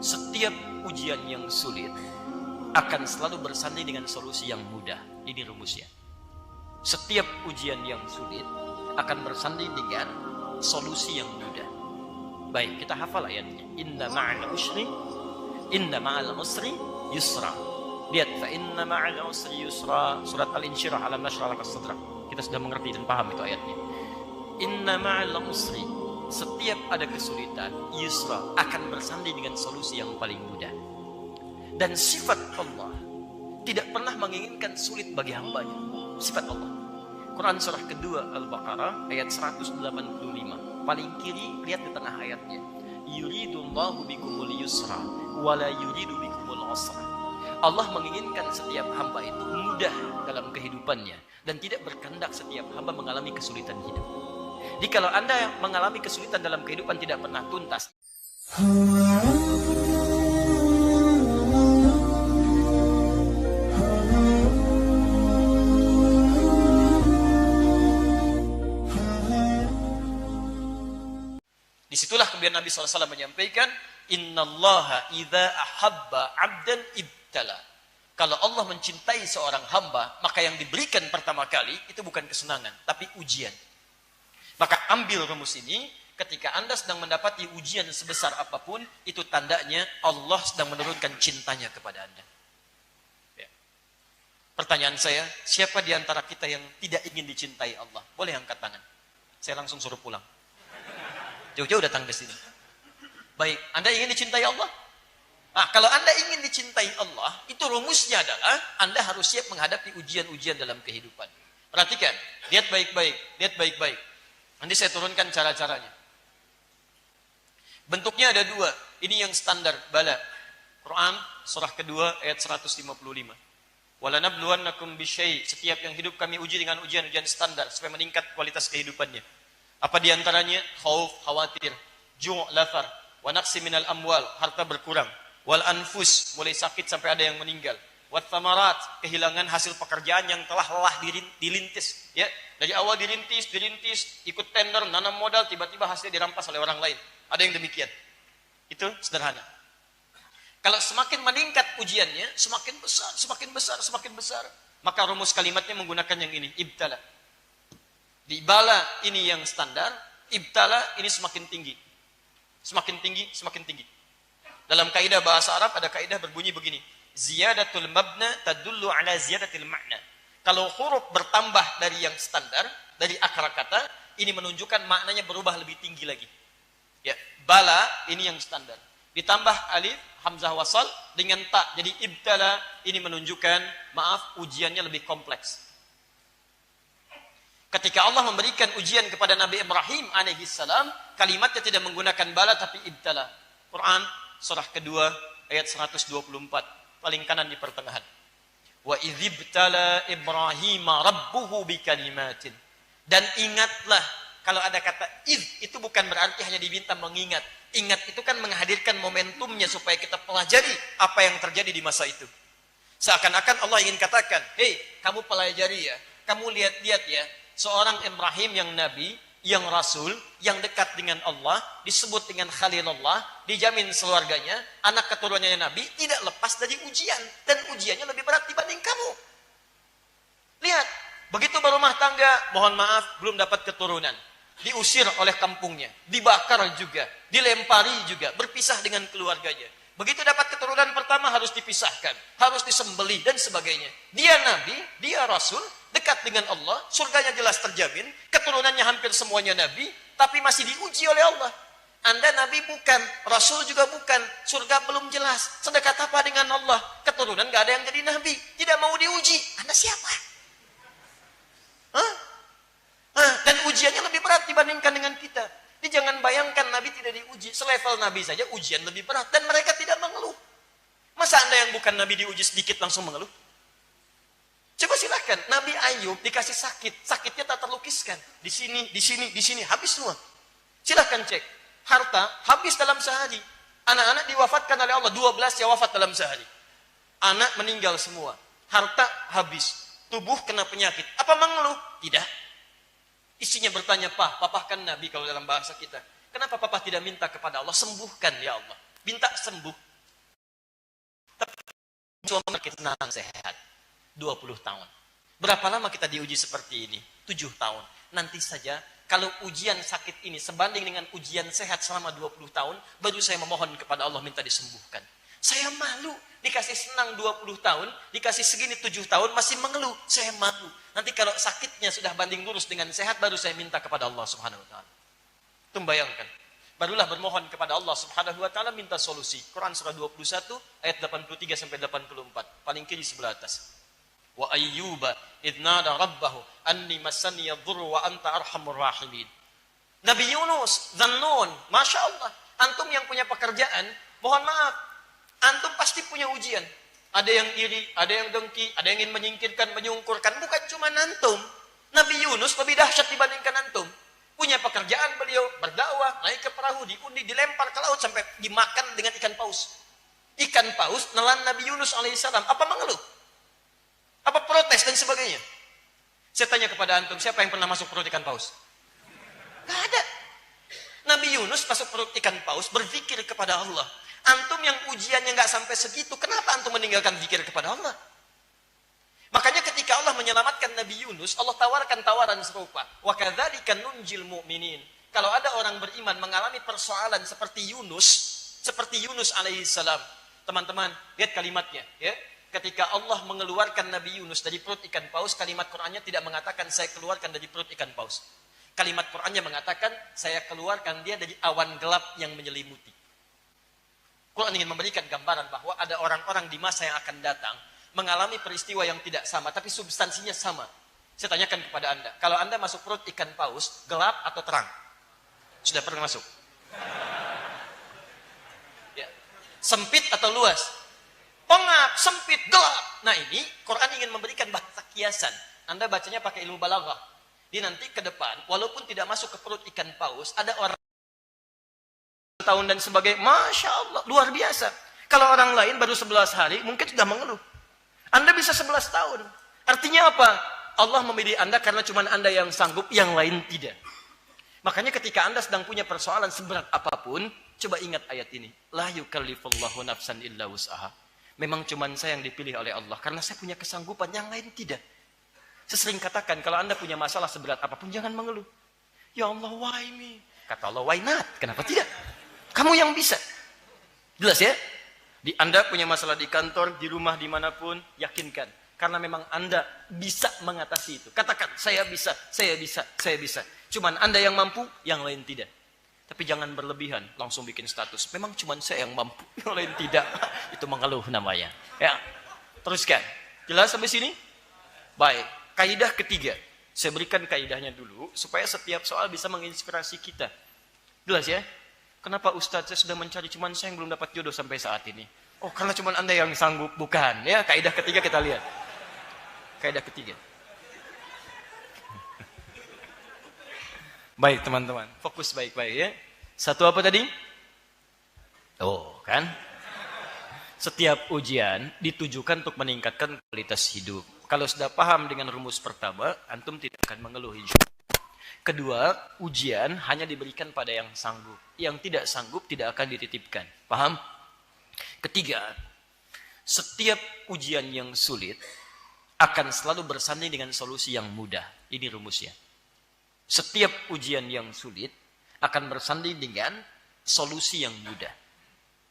Setiap ujian yang sulit akan selalu bersanding dengan solusi yang mudah. Ini rumusnya. Setiap ujian yang sulit akan bersanding dengan solusi yang mudah. Baik, kita hafal ayatnya. Inna ma'al usri yusra. Lihat, fa inna ma'al usri yusra. Surat Al-Insyirah, alam nashrah laka sadrak. Kita sudah mengerti dan paham itu ayatnya. Inna ma'al usri, setiap ada kesulitan, yusra, akan bersanding dengan solusi yang paling mudah. Dan sifat Allah tidak pernah menginginkan sulit bagi hambanya. Sifat Allah. Quran surah kedua Al-Baqarah ayat 185. Paling kiri, lihat di tengah ayatnya. Yuridullahu bikumul yusra wala yuridu bikumul usra. Allah menginginkan setiap hamba itu mudah dalam kehidupannya dan tidak berkehendak setiap hamba mengalami kesulitan hidup. Jadi kalau Anda mengalami kesulitan dalam kehidupan tidak pernah tuntas, disitulah kemudian Nabi SAW menyampaikan, Innallaha idza ahabba abdan ibtala. Kalau Allah mencintai seorang hamba, maka yang diberikan pertama kali itu bukan kesenangan, tapi ujian. Maka ambil rumus ini, ketika Anda sedang mendapati ujian sebesar apapun, itu tandanya Allah sedang menurunkan cintanya kepada Anda. Ya. Pertanyaan saya, siapa di antara kita yang tidak ingin dicintai Allah? Boleh angkat tangan. Saya langsung suruh pulang. Jauh-jauh datang ke sini. Baik, Anda ingin dicintai Allah? Nah, kalau Anda ingin dicintai Allah, itu rumusnya adalah Anda harus siap menghadapi ujian-ujian dalam kehidupan. Perhatikan, lihat baik-baik, lihat baik-baik. Nanti saya turunkan cara-caranya. Bentuknya ada dua. Ini yang standar, bala. Quran, surah kedua, ayat 155. Walanabluwannakum bisyai'. Setiap yang hidup kami uji dengan ujian-ujian standar, supaya meningkat kualitas kehidupannya. Apa diantaranya? Khauf, khawatir. Ju' lafar. Wa naqsi minal amwal, harta berkurang. Wal anfus, mulai sakit sampai ada yang meninggal. Wat thamarat, kehilangan hasil pekerjaan yang telah lelah dilintis. Ya, dari awal dirintis, ikut tender, nanam modal, tiba-tiba hasilnya dirampas oleh orang lain. Ada yang demikian. Itu sederhana. Kalau semakin meningkat ujiannya, semakin besar, maka rumus kalimatnya menggunakan yang ini, ibtala. Di bala ini yang standar, ibtala ini semakin tinggi. Semakin tinggi. Dalam kaidah bahasa Arab ada kaidah berbunyi begini. Ziyadatul mabna tadullu ala ziyadatil ma'na. Kalau huruf bertambah dari yang standar, dari akar kata, ini menunjukkan maknanya berubah lebih tinggi lagi. Ya, bala ini yang standar. Ditambah alif, hamzah wasal dengan ta. Jadi ibtala ini menunjukkan, maaf, ujiannya lebih kompleks. Ketika Allah memberikan ujian kepada Nabi Ibrahim alaihissalam, kalimatnya tidak menggunakan bala tapi ibtala. Quran surah kedua ayat 124. Paling kanan di pertengahan. Wa idzibtala Ibrahim rabbuhu bikalimatin. Dan ingatlah, kalau ada kata itu bukan berarti hanya diminta mengingat. Ingat itu kan menghadirkan momentumnya supaya kita pelajari apa yang terjadi di masa itu. Seakan-akan Allah ingin katakan, hei, kamu pelajari ya, kamu lihat-lihat ya, seorang Ibrahim yang nabi, yang rasul, yang dekat dengan Allah, disebut dengan Khalilullah, dijamin keluarganya, anak keturunannya nabi, tidak lepas dari ujian. Dan ujiannya lebih berat dibanding kamu. Lihat, begitu berumah tangga, mohon maaf, belum dapat keturunan. Diusir oleh kampungnya, dibakar juga, dilempari juga, berpisah dengan keluarganya. Begitu dapat keturunan pertama harus dipisahkan, harus disembelih dan sebagainya. Dia nabi, dia rasul, dekat dengan Allah, surganya jelas terjamin, keturunannya hampir semuanya nabi, tapi masih diuji oleh Allah. Anda nabi bukan, rasul juga bukan, surga belum jelas. Sedekat apa dengan Allah? Keturunan gak ada yang jadi nabi, tidak mau diuji. Anda siapa? Dan ujiannya lebih berat dibandingkan dengan kita. Jadi jangan bayangkan nabi tidak diuji, selevel nabi saja ujian lebih berat dan mereka tidak mengeluh. Masa Anda yang bukan nabi diuji sedikit langsung mengeluh? Coba silakan, Nabi Ayub dikasih sakit, sakitnya tak terlukiskan. Di sini, habis semua. Silakan cek, harta habis dalam sehari. Anak-anak diwafatkan oleh Allah, 12 yang wafat dalam sehari. Anak meninggal semua, harta habis, tubuh kena penyakit. Apa mengeluh? Tidak. Istrinya bertanya, Papa kan Nabi kalau dalam bahasa kita. Kenapa Papa tidak minta kepada Allah, sembuhkan ya Allah. Minta sembuh. suami kita senang sehat. 20 tahun. Berapa lama kita diuji seperti ini? 7 tahun. Nanti saja, kalau ujian sakit ini sebanding dengan ujian sehat selama 20 tahun, baru saya memohon kepada Allah minta disembuhkan. Saya malu, dikasih senang 20 tahun, dikasih segini 7 tahun, masih mengeluh. Saya malu. Nanti kalau sakitnya sudah banding lurus dengan sehat, baru saya minta kepada Allah Subhanahu wa Ta'ala. Itu bayangkan. Barulah bermohon kepada Allah Subhanahu wa Ta'ala minta solusi. Quran surah 21 ayat 83 sampai 84. Paling kiri sebelah atas. Wa ayyuba idnada rabbahu anni massani yadhurru wa anta arhamur rahimin. Nabi Yunus, Dzannun, Masya Allah. Antum yang punya pekerjaan, mohon maaf, antum pasti punya ujian. Ada yang iri, ada yang dengki, ada yang ingin menyingkirkan, menyungkurkan. Bukan cuma antum. Nabi Yunus lebih dahsyat dibandingkan antum. Punya pekerjaan beliau, berdakwah, naik ke perahu, diundi, dilempar ke laut sampai dimakan dengan ikan paus. Ikan paus nelan Nabi Yunus alaihissalam. Apa mengeluh? Apa protes dan sebagainya? Saya tanya kepada antum, siapa yang pernah masuk perut ikan paus? Gak ada. Nabi Yunus masuk perut ikan paus, berpikir kepada Allah. Antum yang ujiannya gak sampai segitu, kenapa antum meninggalkan zikir kepada Allah? Makanya ketika Allah menyelamatkan Nabi Yunus, Allah tawarkan tawaran serupa. Wa kadzalika nunjil mu'minin. Kalau ada orang beriman mengalami persoalan seperti Yunus alaihissalam. Teman-teman, lihat kalimatnya, ya. Ketika Allah mengeluarkan Nabi Yunus dari perut ikan paus, kalimat Qur'annya tidak mengatakan saya keluarkan dari perut ikan paus. Kalimat Qur'annya mengatakan saya keluarkan dia dari awan gelap yang menyelimuti. Quran ingin memberikan gambaran bahwa ada orang-orang di masa yang akan datang mengalami peristiwa yang tidak sama, tapi substansinya sama. Saya tanyakan kepada Anda, kalau Anda masuk perut ikan paus, gelap atau terang? Sudah pernah masuk? Ya. Sempit atau luas? Pengap, sempit, gelap. Nah ini, Quran ingin memberikan bahasa kiasan. Anda bacanya pakai ilmu balaghah. Dia nanti ke depan, walaupun tidak masuk ke perut ikan paus, ada orang tahun dan sebagainya. Masya Allah, luar biasa. Kalau orang lain baru 11 hari, mungkin sudah mengeluh. Anda bisa 11 tahun. Artinya apa? Allah memilih Anda karena cuma Anda yang sanggup, yang lain tidak. Makanya ketika Anda sedang punya persoalan seberat apapun, coba ingat ayat ini. La yukallifullahu nafsan illa wus'aha. Memang cuma saya yang dipilih oleh Allah. Karena saya punya kesanggupan, yang lain tidak. Saya sering katakan, kalau Anda punya masalah seberat apapun, jangan mengeluh. Ya Allah, why me? Kata Allah, why not? Kenapa tidak? Kamu yang bisa. Jelas ya? Anda punya masalah di kantor, di rumah, dimanapun, yakinkan. Karena memang Anda bisa mengatasi itu. Katakan, saya bisa, saya bisa, saya bisa. Cuman Anda yang mampu, yang lain tidak. Tapi jangan berlebihan, langsung bikin status. Memang cuma saya yang mampu, yang lain tidak. Itu mengeluh namanya. Ya, teruskan. Jelas sampai sini? Baik. Kaidah ketiga. Saya berikan kaidahnya dulu, supaya setiap soal bisa menginspirasi kita. Jelas ya? Kenapa Ustadz saya sudah mencari, cuma saya yang belum dapat jodoh sampai saat ini? Oh, karena cuma Anda yang sanggup. Bukan. Ya, kaidah ketiga kita lihat. Kaidah ketiga. Baik teman-teman, fokus baik-baik ya. Satu apa tadi? Oh kan? Setiap ujian ditujukan untuk meningkatkan kualitas hidup. Kalau sudah paham dengan rumus pertama, antum tidak akan mengeluh insyaallah. Kedua, ujian hanya diberikan pada yang sanggup. Yang tidak sanggup tidak akan dititipkan. Paham? Ketiga, setiap ujian yang sulit akan selalu bersanding dengan solusi yang mudah. Ini rumusnya. Setiap ujian yang sulit akan bersanding dengan solusi yang mudah.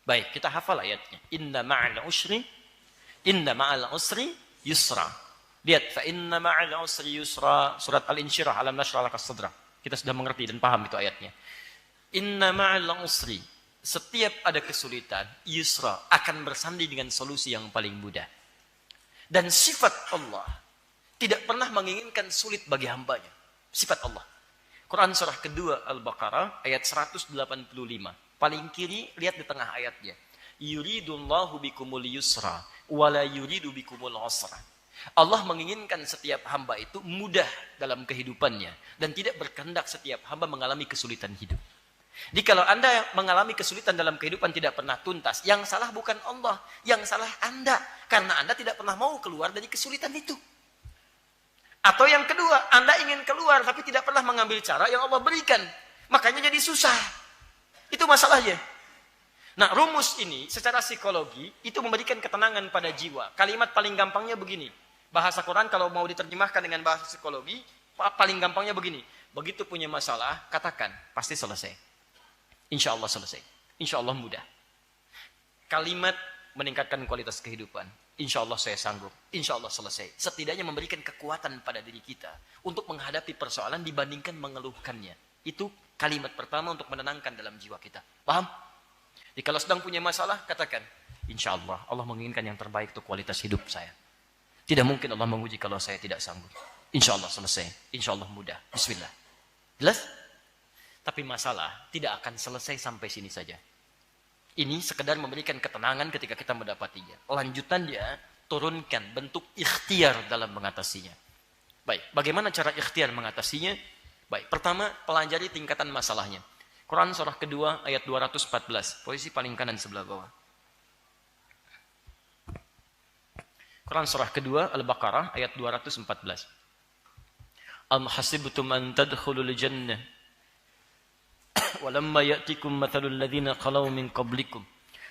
Baik, kita hafal ayatnya. Inna ma'al usri yusra. Lihat, fa inna ma'al usri yusra. Surat Al-Insyirah, alam nashrah laka sadrak. Kita sudah mengerti dan paham itu ayatnya. Inna ma'al usri. Setiap ada kesulitan, yusra akan bersanding dengan solusi yang paling mudah. Dan sifat Allah tidak pernah menginginkan sulit bagi hambanya. Sifat Allah. Quran surah kedua Al-Baqarah ayat 185. Paling kiri, lihat di tengah ayatnya. Yuridullahu bikumul yusra wala yuridu bikumul usra. Allah menginginkan setiap hamba itu mudah dalam kehidupannya dan tidak berkehendak setiap hamba mengalami kesulitan hidup. Jadi kalau Anda mengalami kesulitan dalam kehidupan tidak pernah tuntas, yang salah bukan Allah, yang salah Anda karena Anda tidak pernah mau keluar dari kesulitan itu. Atau yang kedua, Anda ingin keluar tapi tidak pernah mengambil cara yang Allah berikan. Makanya jadi susah. Itu masalahnya. Nah, rumus ini secara psikologi itu memberikan ketenangan pada jiwa. Kalimat paling gampangnya begini. Bahasa Quran kalau mau diterjemahkan dengan bahasa psikologi, paling gampangnya begini. Begitu punya masalah, katakan, pasti selesai. Insya Allah selesai. Insya Allah mudah. Kalimat meningkatkan kualitas kehidupan. Insya Allah saya sanggup. Insya Allah selesai. Setidaknya memberikan kekuatan pada diri kita untuk menghadapi persoalan dibandingkan mengeluhkannya. Itu kalimat pertama untuk menenangkan dalam jiwa kita. Paham? Jadi kalau sedang punya masalah, katakan, insya Allah, Allah menginginkan yang terbaik untuk kualitas hidup saya. Tidak mungkin Allah menguji kalau saya tidak sanggup. Insya Allah selesai. Insya Allah mudah. Bismillah. Jelas? Tapi masalah tidak akan selesai sampai sini saja. Ini sekedar memberikan ketenangan ketika kita mendapatinya. Lanjutannya, turunkan bentuk ikhtiar dalam mengatasinya. Baik, bagaimana cara ikhtiar mengatasinya? Baik, pertama, pelajari tingkatan masalahnya. Quran surah kedua ayat 214, posisi paling kanan sebelah bawah. Quran surah kedua Al-Baqarah ayat 214. Am hasibtum an tadkhulul jannah walamma ya'tikum mathalul ladzina khalau min qablikum.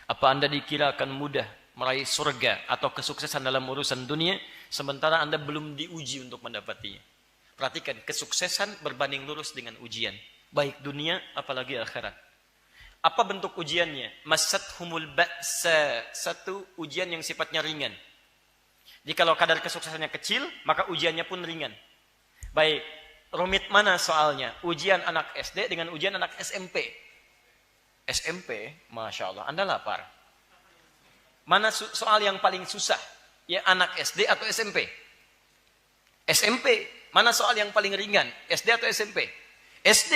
Apa Anda dikira akan mudah meraih surga atau kesuksesan dalam urusan dunia sementara Anda belum diuji untuk mendapatinya? Perhatikan, kesuksesan berbanding lurus dengan ujian, baik dunia apalagi akhirat. Apa bentuk ujiannya? Masathumul ba'sa, satu ujian yang sifatnya ringan. Jadi kalau kadar kesuksesannya kecil, maka ujiannya pun ringan. Baik, rumit mana soalnya? Ujian anak SD dengan ujian anak SMP. SMP, Masya Allah, Anda lapar. Mana soal yang paling susah? Ya anak SD atau SMP? SMP, mana soal yang paling ringan? SD atau SMP? SD.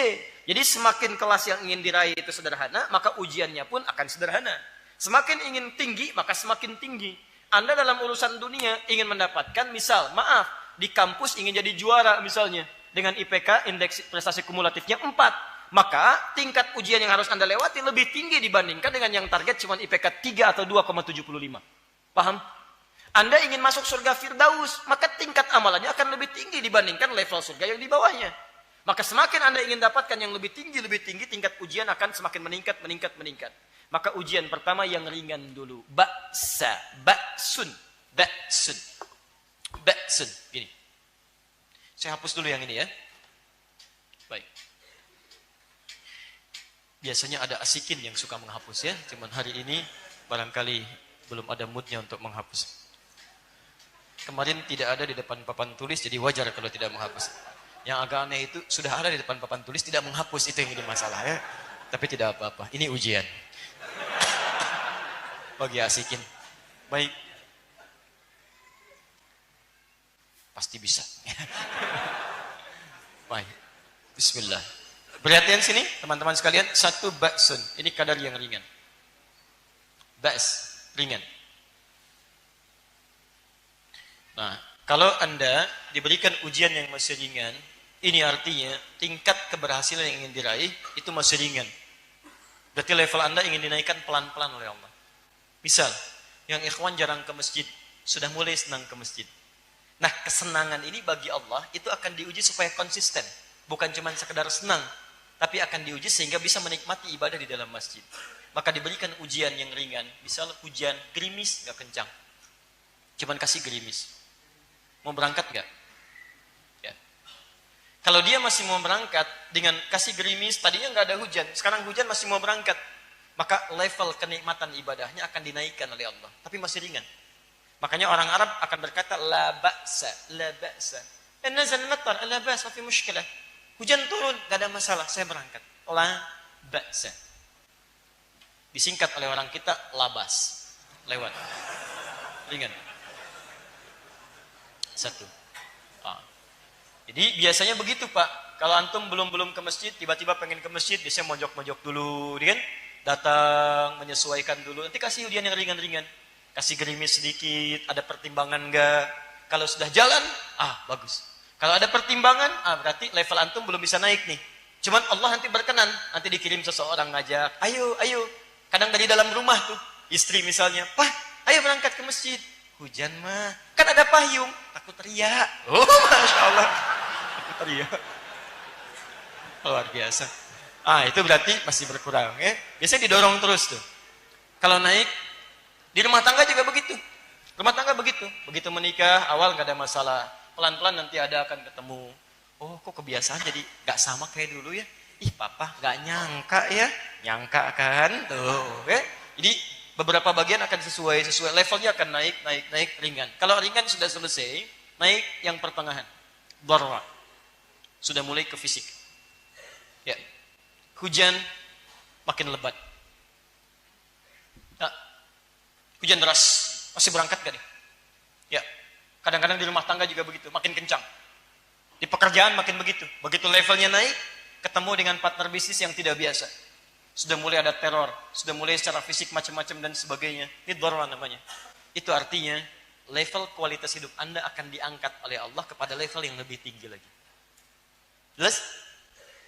Jadi semakin kelas yang ingin diraih itu sederhana, maka ujiannya pun akan sederhana. Semakin ingin tinggi, maka semakin tinggi. Anda dalam urusan dunia ingin mendapatkan, misal, maaf, di kampus ingin jadi juara misalnya. Dengan IPK, indeks prestasi kumulatifnya 4. Maka tingkat ujian yang harus Anda lewati lebih tinggi dibandingkan dengan yang target cuma IPK 3 atau 2,75. Paham? Anda ingin masuk surga Firdaus, maka tingkat amalannya akan lebih tinggi dibandingkan level surga yang di bawahnya. Maka semakin Anda ingin dapatkan yang lebih tinggi, tingkat ujian akan semakin meningkat. Maka ujian pertama yang ringan dulu. Ba'sun. Gini. Saya hapus dulu yang ini ya. Baik. Biasanya ada asikin yang suka menghapus ya. Cuman hari ini barangkali belum ada moodnya untuk menghapus. Kemarin tidak ada di depan papan tulis, jadi wajar kalau tidak menghapus. Yang agak aneh itu sudah ada di depan papan tulis, tidak menghapus, itu yang jadi masalah ya. Tapi tidak apa-apa, ini ujian. Bagi asikin. Baik. Pasti bisa. Baik. Bismillah. Perhatian sini, teman-teman sekalian. Satu ba'sun. Ini kadar yang ringan. Ba's. Ringan. Nah, kalau Anda diberikan ujian yang masih ringan, ini artinya tingkat keberhasilan yang ingin diraih itu masih ringan. Berarti level Anda ingin dinaikkan pelan-pelan oleh Allah. Misal, yang ikhwan jarang ke masjid, sudah mulai senang ke masjid. Nah, kesenangan ini bagi Allah itu akan diuji supaya konsisten. Bukan cuma sekedar senang, tapi akan diuji sehingga bisa menikmati ibadah di dalam masjid. Maka diberikan ujian yang ringan. Misal hujan, gerimis, gak kencang. Cuman kasih gerimis. Mau berangkat gak? Ya. Kalau dia masih mau berangkat dengan kasih gerimis, tadinya gak ada hujan, sekarang hujan masih mau berangkat. Maka level kenikmatan ibadahnya akan dinaikkan oleh Allah. Tapi masih ringan. Makanya orang Arab akan berkata la ba'sa, la ba'sa. Nazal matar, la ba'sa fi mushkilah. Hujan turun, enggak ada masalah, saya berangkat. La ba'sa. Disingkat oleh orang kita labas. Lewat. Ringan. Satu. Jadi biasanya begitu, Pak. Kalau antum belum ke masjid, tiba-tiba pengen ke masjid, biasanya mojok-mojok dulu, kan? Datang, menyesuaikan dulu. Nanti kasih ujian yang ringan-ringan. Kasih gerimis sedikit, ada pertimbangan enggak? Kalau sudah jalan, bagus. Kalau ada pertimbangan, berarti level antum belum bisa naik nih. Cuman Allah nanti berkenan, nanti dikirim seseorang ngajak, ayo. Kadang dari dalam rumah tuh, istri misalnya, Pak, ayo berangkat ke masjid. Hujan mah, kan ada payung, takut teriak. Oh, Masya Allah, takut teriak. Luar biasa. Itu berarti masih berkurang ya. Biasanya didorong terus tuh. Kalau naik, di rumah tangga juga begitu. Rumah tangga begitu. Begitu menikah, awal nggak ada masalah. Pelan-pelan nanti akan ketemu. Oh, kok kebiasaan jadi nggak sama kayak dulu ya? Ih, papa nggak nyangka ya. Nyangka kan? Tuh, ya. Jadi, beberapa bagian akan sesuai levelnya akan naik ringan. Kalau ringan sudah selesai, naik yang pertengahan. Darwa. Sudah mulai ke fisik. Ya. Hujan makin lebat. Nah, hujan deras, masih berangkat gak nih? Ya. Kadang-kadang di rumah tangga juga begitu, makin kencang. Di pekerjaan makin begitu. Begitu levelnya naik, ketemu dengan partner bisnis yang tidak biasa. Sudah mulai ada teror, sudah mulai secara fisik macam-macam dan sebagainya. Ini darwa namanya. Itu artinya level kualitas hidup Anda akan diangkat oleh Allah kepada level yang lebih tinggi lagi. Jelas?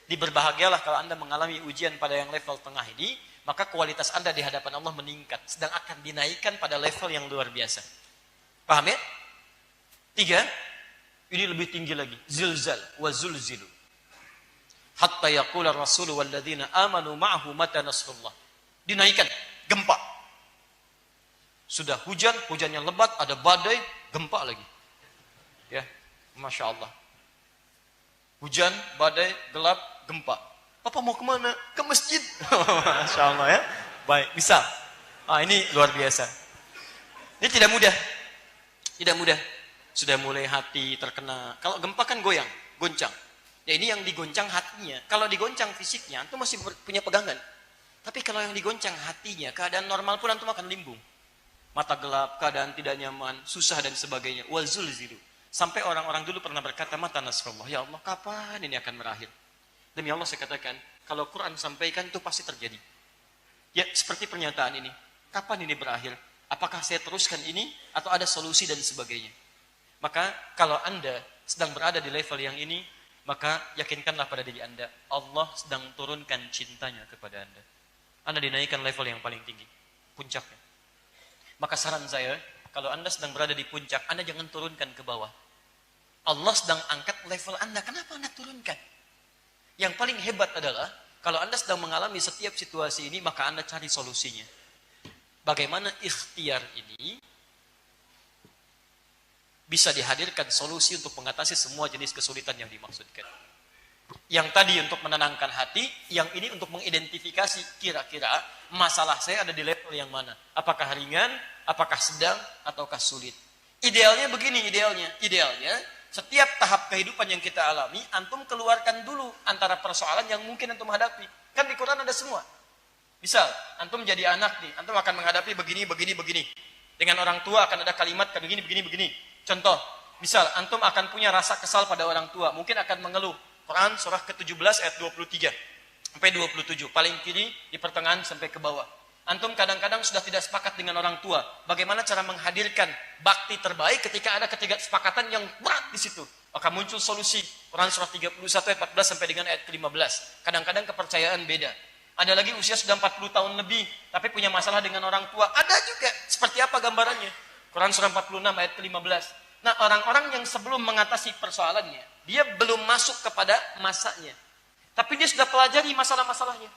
Diberbahagialah kalau Anda mengalami ujian pada yang level tengah ini, maka kualitas Anda di hadapan Allah meningkat, sedang akan dinaikkan pada level yang luar biasa. Paham ya? 3, ini lebih tinggi lagi. Zilzal wa zulzilu. Hatta yaqula ar-rasulu walladzina amanu ma'ahu mata nasrullah. Dinaikkan, gempa. Sudah hujan, hujannya lebat, ada badai, gempa lagi. Ya, Masya Allah. Hujan, badai, gelap, gempa. Papa mau kemana? Ke masjid. Masya Allah ya. Baik, bisa. Ini luar biasa. Ini tidak mudah. Tidak mudah. Sudah mulai hati terkena. Kalau gempa kan goyang, goncang. Ya ini yang digoncang hatinya. Kalau digoncang fisiknya, antum masih punya pegangan. Tapi kalau yang digoncang hatinya, keadaan normal pun antum akan limbung. Mata gelap, keadaan tidak nyaman, susah dan sebagainya. Wa zulzilu. Sampai orang-orang dulu pernah berkata, mata nasrullah. Ya Allah, kapan ini akan berakhir? Demi Allah saya katakan, kalau Quran sampaikan itu pasti terjadi. Ya, seperti pernyataan ini. Kapan ini berakhir? Apakah saya teruskan ini atau ada solusi dan sebagainya? Maka kalau Anda sedang berada di level yang ini, maka yakinkanlah pada diri Anda, Allah sedang turunkan cintanya kepada Anda. Anda dinaikkan level yang paling tinggi, puncaknya. Maka saran saya, kalau Anda sedang berada di puncak, Anda jangan turunkan ke bawah. Allah sedang angkat level Anda, kenapa Anda turunkan? Yang paling hebat adalah, kalau Anda sedang mengalami setiap situasi ini, maka Anda cari solusinya. Bagaimana ikhtiar ini bisa dihadirkan solusi untuk mengatasi semua jenis kesulitan yang dimaksudkan. Yang tadi untuk menenangkan hati, yang ini untuk mengidentifikasi kira-kira masalah saya ada di level yang mana. Apakah ringan, apakah sedang, ataukah sulit. Idealnya begini, idealnya setiap tahap kehidupan yang kita alami, antum keluarkan dulu antara persoalan yang mungkin antum hadapi. Kan di Quran ada semua. Misal, antum jadi anak nih, antum akan menghadapi begini. Dengan orang tua akan ada kalimat begini. Contoh, misal antum akan punya rasa kesal pada orang tua, mungkin akan mengeluh. Quran surah ke-17 ayat 23 sampai 27, paling kiri di pertengahan sampai ke bawah. Antum kadang-kadang sudah tidak sepakat dengan orang tua. Bagaimana cara menghadirkan bakti terbaik ketika ada ketidaksepakatan yang berat di situ? Maka muncul solusi. Quran surah 31 ayat 14 sampai dengan ayat ke-15. Kadang-kadang kepercayaan beda. Ada lagi usia sudah 40 tahun lebih, tapi punya masalah dengan orang tua. Ada juga. Seperti apa gambarannya? Quran surah 46 ayat ke-15. Nah, orang-orang yang sebelum mengatasi persoalannya, dia belum masuk kepada masanya. Tapi dia sudah pelajari masalah-masalahnya.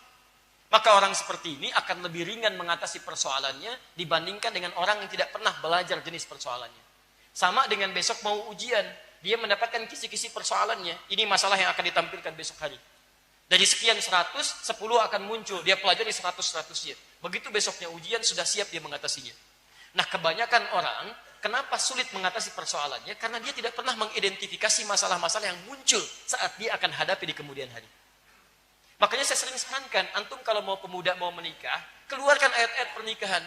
Maka orang seperti ini akan lebih ringan mengatasi persoalannya dibandingkan dengan orang yang tidak pernah belajar jenis persoalannya. Sama dengan besok mau ujian, dia mendapatkan kisi-kisi persoalannya. Ini masalah yang akan ditampilkan besok hari. Dari sekian 100, 10 akan muncul. Dia pelajari 100-100-nya. Begitu besoknya ujian, sudah siap dia mengatasinya. Nah, kebanyakan orang, kenapa sulit mengatasi persoalannya? Karena dia tidak pernah mengidentifikasi masalah-masalah yang muncul saat dia akan hadapi di kemudian hari. Makanya saya sering sarankan, antum kalau mau pemuda mau menikah, keluarkan ayat-ayat pernikahan.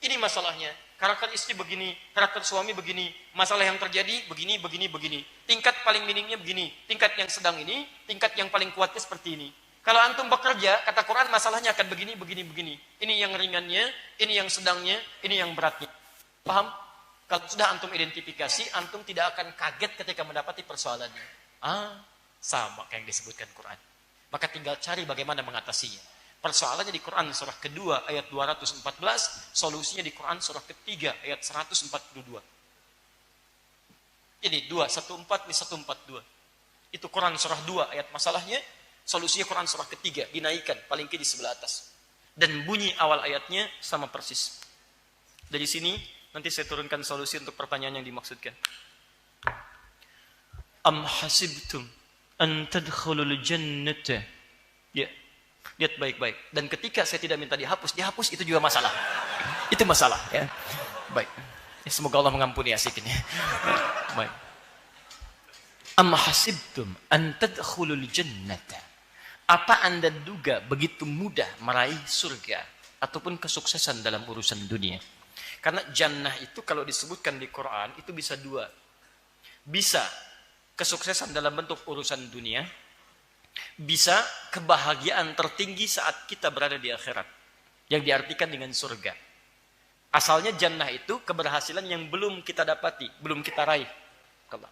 Ini masalahnya, karakter istri begini, karakter suami begini, masalah yang terjadi begini. Tingkat paling minimnya begini, tingkat yang sedang ini, tingkat yang paling kuatnya seperti ini. Kalau antum bekerja, kata Quran masalahnya akan begini. Ini yang ringannya, ini yang sedangnya, ini yang beratnya. Paham? Kalau sudah antum identifikasi, antum tidak akan kaget ketika mendapati persoalannya. Sama kayak yang disebutkan Quran. Maka tinggal cari bagaimana mengatasinya. Persoalannya di Quran surah kedua ayat 214, solusinya di Quran surah ketiga ayat 142. Ini 214 ini 142. Itu Quran surah 2 ayat masalahnya. Solusinya Quran surah ketiga, dinaikkan, paling kiri di sebelah atas. Dan bunyi awal ayatnya sama persis. Dari sini nanti saya turunkan solusi untuk pertanyaan yang dimaksudkan. Am hasibtum an tadkhulul jannata. Ya, lihat baik-baik. Dan ketika saya tidak minta dihapus itu juga masalah. Itu masalah, ya. Baik. Ya, semoga Allah mengampuni asik ini. Baik. Am hasibtum an tadkhulul jannata. Apa Anda duga begitu mudah meraih surga ataupun kesuksesan dalam urusan dunia? Karena jannah itu kalau disebutkan di Quran itu bisa dua. Bisa kesuksesan dalam bentuk urusan dunia, bisa kebahagiaan tertinggi saat kita berada di akhirat, yang diartikan dengan surga. Asalnya jannah itu keberhasilan yang belum kita dapati, belum kita raih.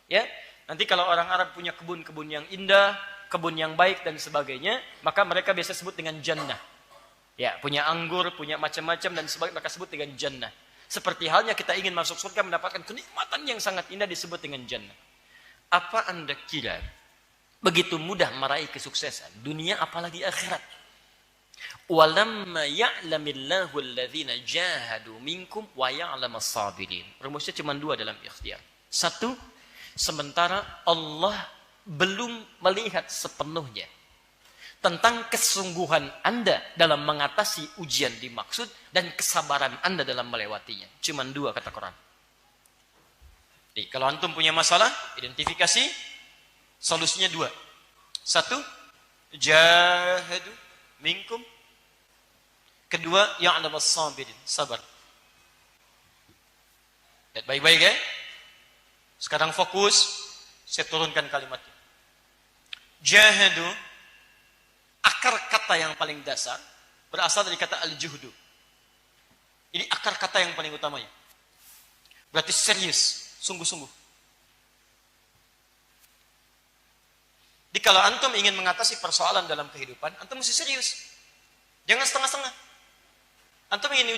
Ya, nanti kalau orang Arab punya kebun-kebun yang indah, kebun yang baik dan sebagainya, maka mereka biasa sebut dengan jannah. Ya, punya anggur, punya macam-macam dan sebagainya, maka sebut dengan jannah. Seperti halnya kita ingin masuk surga mendapatkan kenikmatan yang sangat indah disebut dengan jannah. Apa Anda kira begitu mudah meraih kesuksesan dunia apalagi akhirat? Walamma ya'lamillahu alladhina jahadu minkum wa ya'lamas sabirin. Rumusnya cuma dua dalam ikhtiar. Satu, sementara Allah belum melihat sepenuhnya tentang kesungguhan Anda dalam mengatasi ujian dimaksud dan kesabaran Anda dalam melewatinya. Cuma dua kata Quran. Jadi, kalau antum punya masalah, identifikasi, solusinya dua. Satu, jahadu minkum. Kedua, ya'lamas sabirin, sabar. Lihat baik-baik ya. Sekarang fokus, saya turunkan kalimatnya. Jahadu, akar kata yang paling dasar berasal dari kata al-juhdu. Ini akar kata yang paling utamanya. Berarti serius, sungguh-sungguh. Jadi kalau antum ingin mengatasi persoalan dalam kehidupan, antum mesti serius. Jangan setengah-setengah. Antum ingin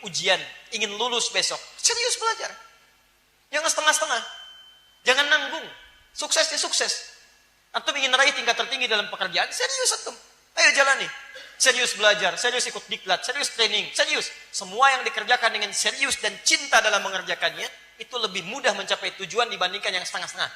ujian, ingin lulus besok, serius belajar. Jangan setengah-setengah. Jangan nanggung. Suksesnya sukses. Antum ingin raih tingkat tertinggi dalam pekerjaan, serius antum. Ayo jalani. Serius belajar, serius ikut diklat, serius training, serius. Semua yang dikerjakan dengan serius dan cinta dalam mengerjakannya, itu lebih mudah mencapai tujuan dibandingkan yang setengah-setengah.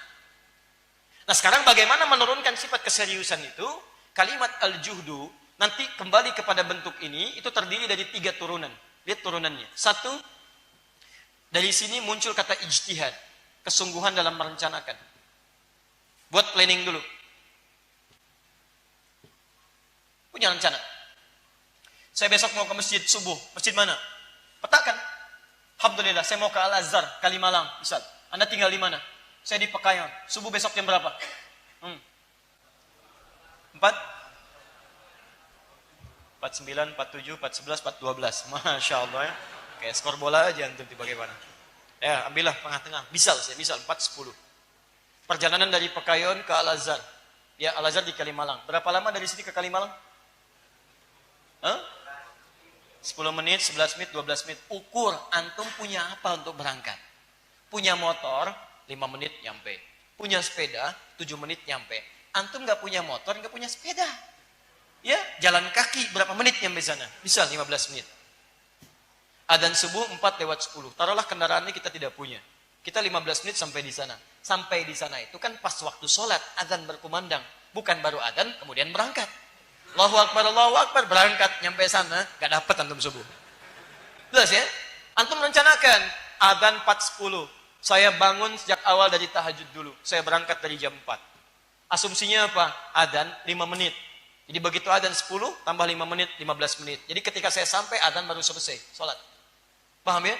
Nah sekarang bagaimana menurunkan sifat keseriusan itu? Kalimat al-juhdu, nanti kembali kepada bentuk ini, itu terdiri dari 3 turunan. Lihat turunannya. 1, dari sini muncul kata ijtihad. Kesungguhan dalam merencanakan. Buat planning dulu. Punya rencana. Saya besok mau ke masjid subuh. Masjid mana? Petakan. Alhamdulillah, saya mau ke Al-Azhar, Kalimalang, misal. Anda tinggal di mana? Saya di Pekayon. Subuh besok jam berapa? 4? 49, 47, 411, 412. Masya Allah ya. Kayak skor bola aja antum bagaimana. Ya, ambillah tengah-tengah. Misal 410. Perjalanan dari Pekayon ke Al-Azhar. Ya, Al-Azhar di Kalimalang. Berapa lama dari sini ke Kalimalang? 10 menit, 11 menit, 12 menit. Ukur antum punya apa untuk berangkat. Punya motor, 5 menit nyampe. Punya sepeda, 7 menit nyampe. Antum gak punya motor, gak punya sepeda. Ya, jalan kaki berapa menit nyampe sana? Bisa 15 menit. Adzan subuh 4:10. Taruhlah kendaraannya kita tidak punya. Kita 15 menit sampai di sana. Sampai di sana itu kan pas waktu sholat, adzan berkumandang. Bukan baru adzan, kemudian berangkat. Allahu Akbar, berangkat. Nyampe sana, gak dapat antum subuh. Jelas ya? Antum rencanakan, adzan 4:10. Saya bangun sejak awal dari tahajud dulu. Saya berangkat dari jam 4. Asumsinya apa? Adzan 5 menit. Jadi begitu adzan 10, tambah 5 menit, 15 menit. Jadi ketika saya sampai, adzan baru selesai, sholat. Paham ya?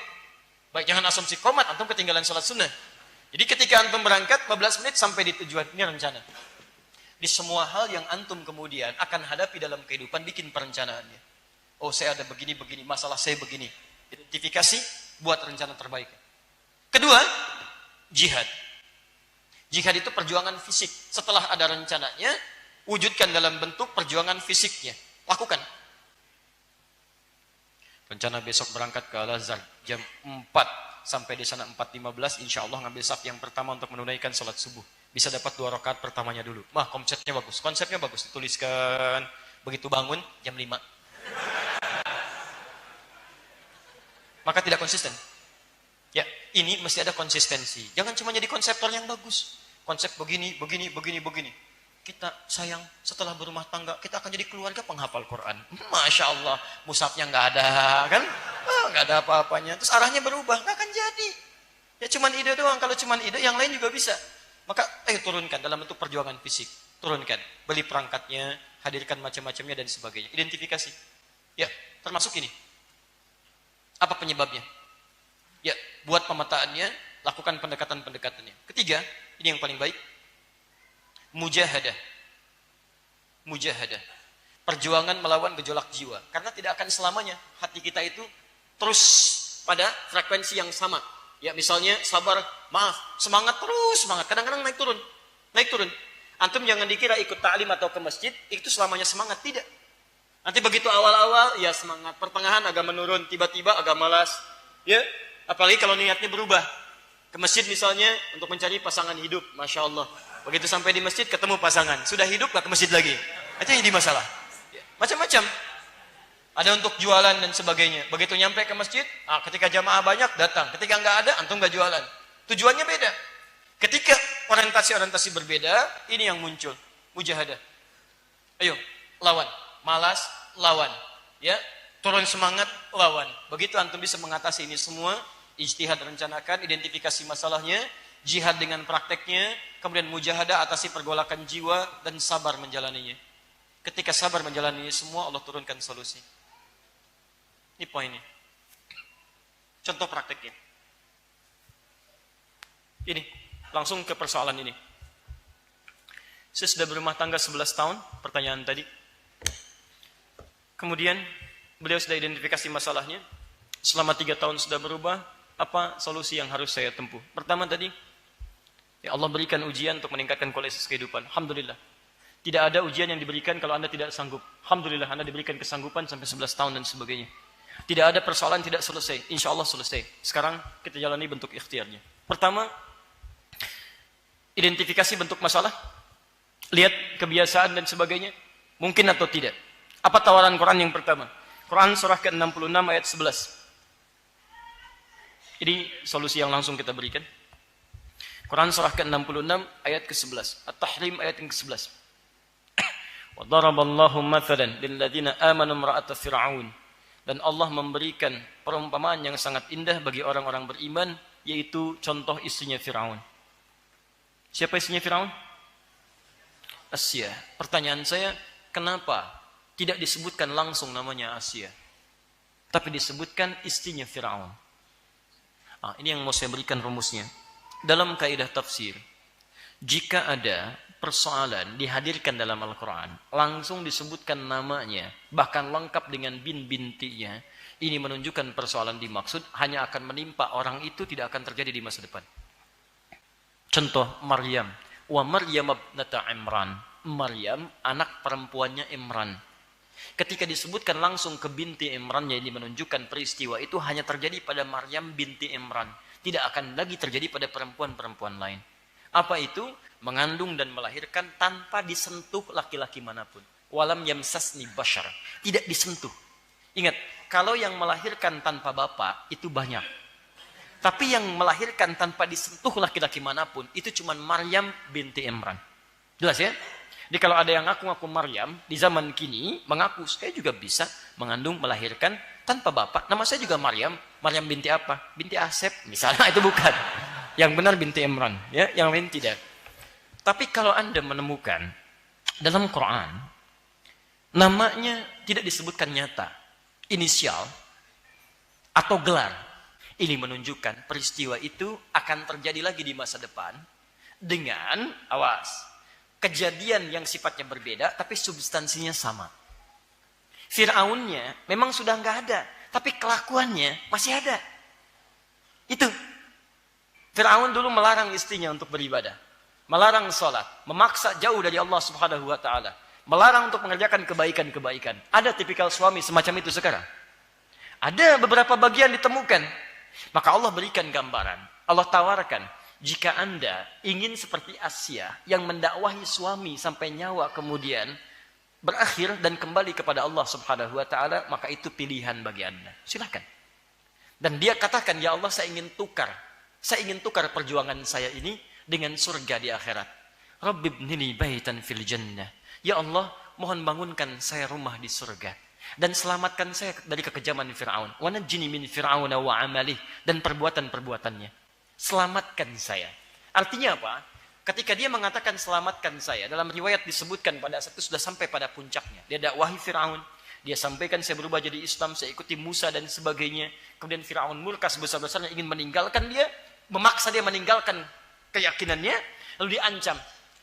Baik, jangan asumsi komat, antum ketinggalan sholat sunnah. Jadi ketika antum berangkat, 15 menit sampai di tujuan. Ini rencana. Di semua hal yang antum kemudian akan hadapi dalam kehidupan, bikin perencanaannya. Oh, saya ada begini-begini, masalah saya begini. Identifikasi, buat rencana terbaik. Kedua, jihad. Jihad itu perjuangan fisik. Setelah ada rencananya, wujudkan dalam bentuk perjuangan fisiknya. Lakukan. Rencana besok berangkat ke Al-Azhar jam 4 sampai di sana 4:15, insya Allah ngambil saf yang pertama untuk menunaikan sholat subuh. Bisa dapat 2 rakaat pertamanya dulu. Konsepnya bagus, dituliskan. Begitu bangun jam 5. Maka tidak konsisten. Ya, ini mesti ada konsistensi. Jangan cuma jadi konseptor yang bagus. Konsep begini. Kita sayang setelah berumah tangga, kita akan jadi keluarga penghafal Quran. Masya Allah, mushafnya nggak ada, kan? Nggak ada apa-apanya. Terus arahnya berubah, nggak akan jadi. Ya cuman ide doang. Kalau cuman ide, yang lain juga bisa. Maka turunkan dalam bentuk perjuangan fisik. Turunkan, beli perangkatnya, hadirkan macam-macamnya dan sebagainya. Identifikasi. Ya, termasuk ini. Apa penyebabnya? Ya, buat pemetaannya, lakukan pendekatan-pendekatannya. Ketiga, ini yang paling baik. Mujahadah. Perjuangan melawan gejolak jiwa. Karena tidak akan selamanya hati kita itu terus pada frekuensi yang sama. Ya, misalnya sabar, maaf, semangat terus, semangat. Kadang-kadang naik turun. Antum jangan dikira ikut ta'lim atau ke masjid, itu selamanya semangat. Tidak. Nanti begitu awal-awal, ya semangat. Pertengahan agak menurun, tiba-tiba agak malas. Ya, apalagi kalau niatnya berubah. Ke masjid misalnya untuk mencari pasangan hidup, Masya Allah. Begitu sampai di masjid ketemu pasangan, sudah hidup gak ke masjid lagi. Itu yang jadi masalah. Macam-macam. Ada untuk jualan dan sebagainya. Begitu nyampe ke masjid, ketika jamaah banyak datang. Ketika nggak ada, antum nggak jualan. Tujuannya beda. Ketika orientasi berbeda, ini yang muncul. Mujahadah. Ayo, lawan. Malas, lawan. Ya, turun semangat, lawan. Begitu antum bisa mengatasi ini semua. Ijtihad rencanakan, identifikasi masalahnya, jihad dengan prakteknya, kemudian mujahadah atasi pergolakan jiwa, dan sabar menjalaninya. Ketika sabar menjalani semua, Allah turunkan solusi. Ini poinnya. Contoh prakteknya. Ini, langsung ke persoalan ini. Saya sudah berumah tangga 11 tahun, pertanyaan tadi. Kemudian, beliau sudah identifikasi masalahnya. Selama 3 tahun sudah berubah, apa solusi yang harus saya tempuh? Pertama tadi, ya Allah berikan ujian untuk meningkatkan kualitas kehidupan. Alhamdulillah. Tidak ada ujian yang diberikan kalau Anda tidak sanggup. Alhamdulillah Anda diberikan kesanggupan sampai 11 tahun dan sebagainya. Tidak ada persoalan tidak selesai. Insya Allah selesai. Sekarang kita jalani bentuk ikhtiarnya. Pertama, identifikasi bentuk masalah. Lihat kebiasaan dan sebagainya. Mungkin atau tidak. Apa tawaran Quran yang pertama? Quran surah ke-66 ayat 11. Ini solusi yang langsung kita berikan. Quran surah ke-66 ayat ke-11. At-Tahrim ayat yang ke-11. Wa daraballahu mathalan lil ladzina amanu imra'ata fir'aun. Dan Allah memberikan perumpamaan yang sangat indah bagi orang-orang beriman, yaitu contoh istrinya Firaun. Siapa istrinya Firaun? Asya. Pertanyaan saya, kenapa tidak disebutkan langsung namanya Asya, tapi disebutkan istrinya Firaun? Ini yang mau saya berikan rumusnya. Dalam kaidah tafsir, jika ada persoalan dihadirkan dalam Al-Quran, langsung disebutkan namanya, bahkan lengkap dengan bin-bintinya, ini menunjukkan persoalan dimaksud hanya akan menimpa orang itu, tidak akan terjadi di masa depan. Contoh Maryam. Wa Maryam ibnata Imran. Maryam, anak perempuannya Imran. Ketika disebutkan langsung ke binti Imrannya, ini menunjukkan peristiwa itu hanya terjadi pada Maryam binti Imran. Tidak akan lagi terjadi pada perempuan-perempuan lain. Apa itu? Mengandung dan melahirkan tanpa disentuh laki-laki manapun. Walam yamsasni bashar. Tidak disentuh. Ingat, kalau yang melahirkan tanpa bapak itu banyak. Tapi yang melahirkan tanpa disentuh laki-laki manapun itu cuma Maryam binti Imran. Jelas ya? Jadi kalau ada yang ngaku-ngaku Maryam di zaman kini mengaku saya juga bisa mengandung, melahirkan tanpa bapak. Nama saya juga Maryam. Maryam binti apa? Binti Asep misalnya. Itu bukan. Yang benar binti Imran, ya, yang lain tidak. Tapi kalau Anda menemukan dalam Quran namanya tidak disebutkan nyata, inisial atau gelar, ini menunjukkan peristiwa itu akan terjadi lagi di masa depan dengan, awas, kejadian yang sifatnya berbeda tapi substansinya sama. Fir'aunnya memang sudah nggak ada, tapi kelakuannya masih ada. Itu. Fir'aun dulu melarang istrinya untuk beribadah, melarang sholat, memaksa jauh dari Allah Subhanahu wa taala, melarang untuk mengerjakan kebaikan-kebaikan. Ada tipikal suami semacam itu sekarang? Ada beberapa bagian ditemukan. Maka Allah berikan gambaran. Allah tawarkan, jika Anda ingin seperti Asya yang mendakwahi suami sampai nyawa kemudian berakhir dan kembali kepada Allah Subhanahu wa taala, maka itu pilihan bagi Anda. Silakan. Dan dia katakan, ya Allah, saya ingin tukar perjuangan saya ini dengan surga di akhirat. Rabbibnili baitan fil jannah. Ya Allah, mohon bangunkan saya rumah di surga. Dan selamatkan saya dari kekejaman Fir'aun. Wa najjini min Fir'auna wa amalih. Dan perbuatan-perbuatannya. Selamatkan saya. Artinya apa? Ketika dia mengatakan selamatkan saya, dalam riwayat disebutkan pada saat itu sudah sampai pada puncaknya. Dia dakwahi Fir'aun. Dia sampaikan saya berubah jadi Islam, saya ikuti Musa dan sebagainya. Kemudian Fir'aun murka sebesar-besarnya ingin meninggalkan dia. Memaksa dia meninggalkan keyakinannya. Lalu diancam.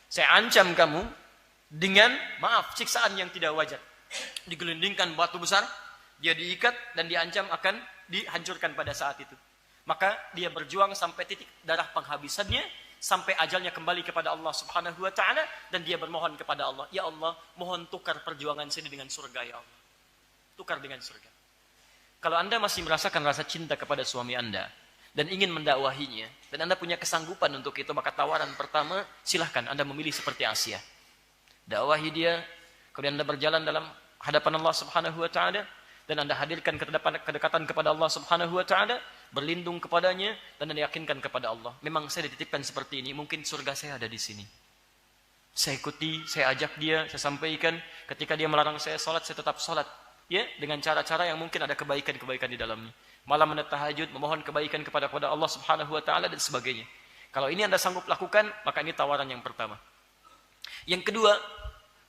Saya ancam kamu dengan, siksaan yang tidak wajar. Digelindingkan batu besar, dia diikat dan diancam akan dihancurkan pada saat itu. Maka dia berjuang sampai titik darah penghabisannya, sampai ajalnya kembali kepada Allah Subhanahu wa taala, dan dia bermohon kepada Allah, ya Allah, mohon tukar perjuangan saya dengan surga, ya Allah. Tukar dengan surga. Kalau Anda masih merasakan rasa cinta kepada suami Anda dan ingin mendakwahinya, dan Anda punya kesanggupan untuk itu, maka tawaran pertama, silahkan Anda memilih seperti Asia. Dakwahi dia, kemudian Anda berjalan dalam hadapan Allah Subhanahu wa taala, dan Anda hadirkan kedekatan kepada Allah Subhanahu wa taala, berlindung kepadanya, dan Anda yakinkan kepada Allah, memang saya dititipkan seperti ini, mungkin surga saya ada di sini. Saya ikuti, saya ajak dia, saya sampaikan, ketika dia melarang saya salat, saya tetap salat, ya, dengan cara-cara yang mungkin ada kebaikan-kebaikan di dalamnya. Malam Anda tahajud, memohon kebaikan kepada Allah Subhanahu wa taala dan sebagainya. Kalau ini Anda sanggup lakukan, maka ini tawaran yang pertama. Yang kedua,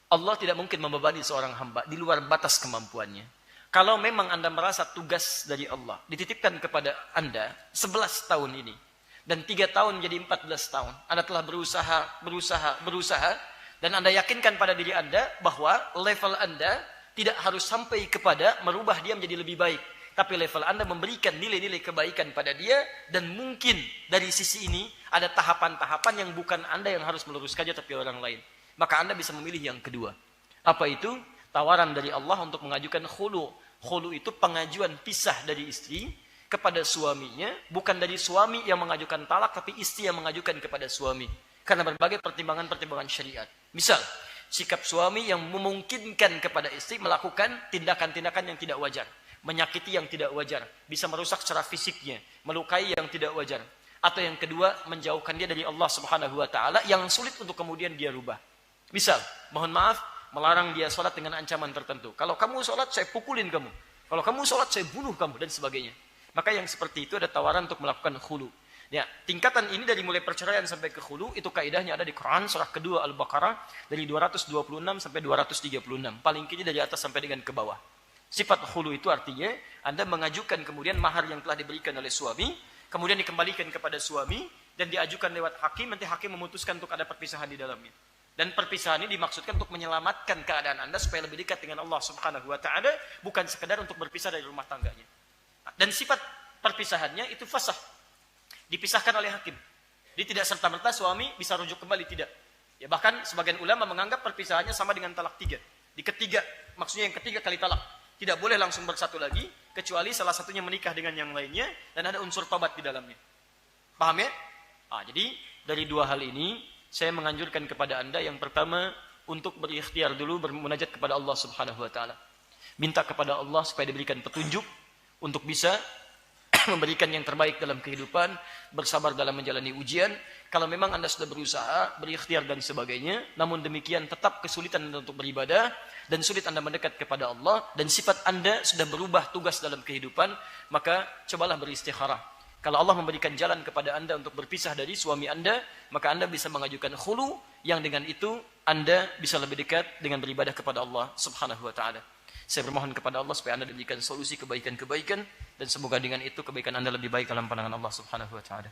Allah tidak mungkin membebani seorang hamba di luar batas kemampuannya. Kalau memang Anda merasa tugas dari Allah dititipkan kepada Anda 11 tahun ini, dan 3 tahun jadi 14 tahun, Anda telah berusaha, dan Anda yakinkan pada diri Anda bahwa level Anda tidak harus sampai kepada merubah dia menjadi lebih baik, tapi level Anda memberikan nilai-nilai kebaikan pada dia, dan mungkin dari sisi ini ada tahapan-tahapan yang bukan Anda yang harus meluruskannya, tapi orang lain. Maka Anda bisa memilih yang kedua. Apa itu? Tawaran dari Allah untuk mengajukan khulu. Khulu itu pengajuan pisah dari istri kepada suaminya, bukan dari suami yang mengajukan talak, tapi istri yang mengajukan kepada suami. Karena berbagai pertimbangan-pertimbangan syariat. Misal, sikap suami yang memungkinkan kepada istri melakukan tindakan-tindakan yang tidak wajar, menyakiti yang tidak wajar, bisa merusak secara fisiknya, melukai yang tidak wajar. Atau yang kedua, menjauhkan dia dari Allah Subhanahu wa taala yang sulit untuk kemudian dia rubah. Misal, mohon maaf, melarang dia sholat dengan ancaman tertentu. Kalau kamu sholat, saya pukulin kamu. Kalau kamu sholat, saya bunuh kamu, dan sebagainya. Maka yang seperti itu ada tawaran untuk melakukan khulu. Ya, tingkatan ini dari mulai perceraian sampai ke khulu, itu kaidahnya ada di Quran, surah kedua Al-Baqarah, dari 226 sampai 236. Paling kiri dari atas sampai dengan ke bawah. Sifat khulu itu artinya, Anda mengajukan kemudian mahar yang telah diberikan oleh suami, kemudian dikembalikan kepada suami, dan diajukan lewat hakim, nanti hakim memutuskan untuk ada perpisahan di dalamnya. Dan perpisahan ini dimaksudkan untuk menyelamatkan keadaan Anda supaya lebih dekat dengan Allah Subhanahu wa taala, bukan sekedar untuk berpisah dari rumah tangganya. Dan sifat perpisahannya itu fasah. Dipisahkan oleh hakim. Dia tidak serta-merta suami bisa rujuk kembali, tidak. Ya, bahkan sebagian ulama menganggap perpisahannya sama dengan talak 3. Di ketiga, maksudnya yang ketiga kali talak. Tidak boleh langsung bersatu lagi, kecuali salah satunya menikah dengan yang lainnya dan ada unsur tobat di dalamnya. Paham ya? Jadi dari dua hal ini saya menganjurkan kepada Anda yang pertama untuk berikhtiar dulu bermunajat kepada Allah Subhanahu wa taala. Minta kepada Allah supaya diberikan petunjuk untuk bisa memberikan yang terbaik dalam kehidupan, bersabar dalam menjalani ujian. Kalau memang Anda sudah berusaha, berikhtiar dan sebagainya, namun demikian tetap kesulitan Anda untuk beribadah dan sulit Anda mendekat kepada Allah dan sifat Anda sudah berubah tugas dalam kehidupan, maka cobalah beristikharah. Kalau Allah memberikan jalan kepada Anda untuk berpisah dari suami Anda, maka Anda bisa mengajukan khulu, yang dengan itu Anda bisa lebih dekat dengan beribadah kepada Allah Subhanahu wa taala. Saya bermohon kepada Allah supaya Anda diberikan solusi kebaikan-kebaikan, dan semoga dengan itu kebaikan Anda lebih baik dalam pandangan Allah Subhanahu wa taala.